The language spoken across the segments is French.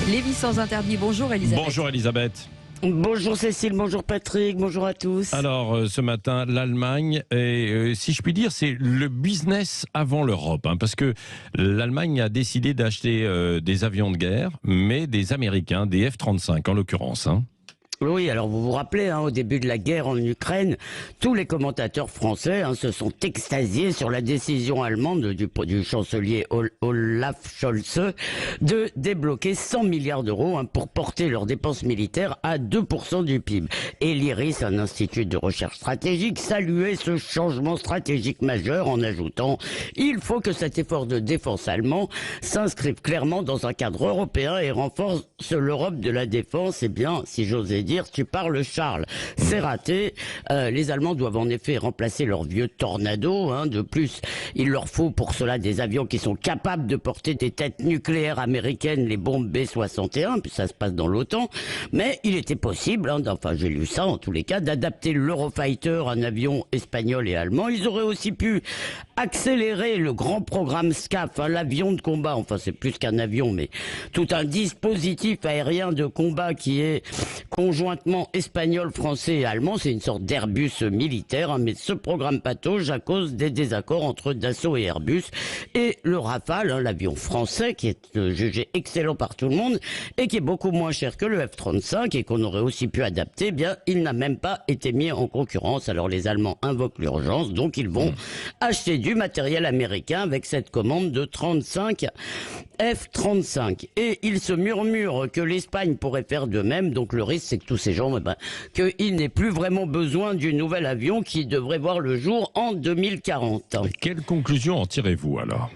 Lévis sans interdit, bonjour Elisabeth. Bonjour Elisabeth. Bonjour Cécile, bonjour Patrick, bonjour à tous. Alors ce matin, l'Allemagne, si je puis dire, c'est le business avant l'Europe, parce que l'Allemagne a décidé d'acheter des avions de guerre, mais des Américains, des F-35 en l'occurrence. Oui, alors vous vous rappelez, au début de la guerre en Ukraine, tous les commentateurs français se sont extasiés sur la décision allemande du chancelier Olaf Scholz de débloquer 100 milliards d'euros pour porter leurs dépenses militaires à 2% du PIB. Et l'IRIS, un institut de recherche stratégique, saluait ce changement stratégique majeur en ajoutant « Il faut que cet effort de défense allemand s'inscrive clairement dans un cadre européen et renforce l'Europe de la défense. » Eh bien, si j'osais dire, tu parles Charles, c'est raté. Les Allemands doivent en effet remplacer leurs vieux Tornado. De plus, il leur faut pour cela des avions qui sont capables de porter des têtes nucléaires américaines, les bombes B-61, puis ça se passe dans l'OTAN. Mais il était possible, enfin j'ai lu ça en tous les cas, d'adapter l'Eurofighter, un avion espagnol et allemand. Ils auraient aussi pu accélérer le grand programme SCAF, l'avion de combat, enfin c'est plus qu'un avion, mais tout un dispositif aérien de combat qui est conjointement espagnol, français et allemand. C'est une sorte d'Airbus militaire, mais ce programme patauge à cause des désaccords entre Dassault et Airbus. Et le Rafale, l'avion français, qui est jugé excellent par tout le monde et qui est beaucoup moins cher que le F-35 et qu'on aurait aussi pu adapter, il n'a même pas été mis en concurrence. Alors les Allemands invoquent l'urgence, donc ils vont acheter du matériel américain avec cette commande de 35 F-35. Et il se murmure que l'Espagne pourrait faire de même, donc le risque c'est que tous ces gens, qu'il n'ait plus vraiment besoin du nouvel avion qui devrait voir le jour en 2040. Quelle conclusion en tirez-vous alors ?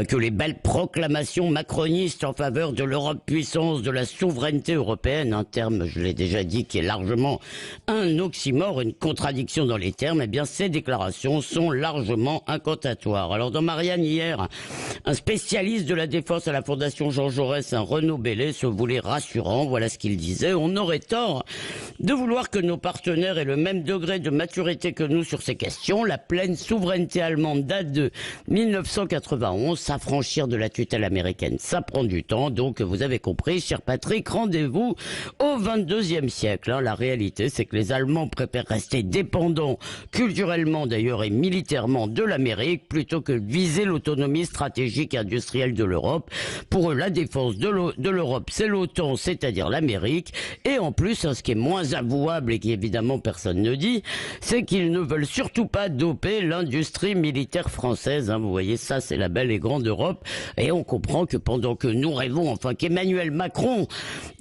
Que les belles proclamations macronistes en faveur de l'Europe puissance, de la souveraineté européenne, un terme, je l'ai déjà dit, qui est largement un oxymore, une contradiction dans les termes, ces déclarations sont largement incantatoires. Alors dans Marianne hier, un spécialiste de la défense à la Fondation Jean Jaurès, un Renaud Bellet, se voulait rassurant. Voilà ce qu'il disait: on aurait tort de vouloir que nos partenaires aient le même degré de maturité que nous sur ces questions. La pleine souveraineté allemande date de 1991. S'affranchir de la tutelle américaine, ça prend du temps. Donc vous avez compris, cher Patrick, rendez-vous au 22e siècle. La réalité, c'est que les Allemands préfèrent rester dépendants, culturellement d'ailleurs et militairement, de l'Amérique, plutôt que viser l'autonomie stratégique et industrielle de l'Europe. Pour eux, la défense de l'Europe, c'est l'OTAN, c'est-à-dire l'Amérique. Et en plus, ce qui est moins avouable et qui évidemment personne ne dit, c'est qu'ils ne veulent surtout pas doper l'industrie militaire française. Vous voyez, ça c'est la belle et grande d'Europe, et on comprend que pendant que nous rêvons, qu'Emmanuel Macron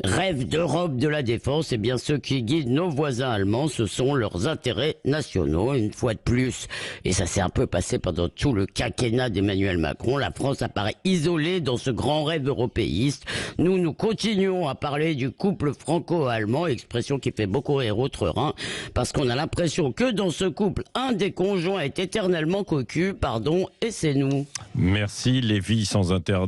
rêve d'Europe de la défense, ceux qui guident nos voisins allemands, ce sont leurs intérêts nationaux, une fois de plus. Et ça s'est un peu passé pendant tout le quinquennat d'Emmanuel Macron. La France apparaît isolée dans ce grand rêve européiste. Nous continuons à parler du couple franco-allemand, expression qui fait beaucoup rire outre-Rhin, parce qu'on a l'impression que dans ce couple, un des conjoints est éternellement cocu, et c'est nous. Merci Lévis sans interdit.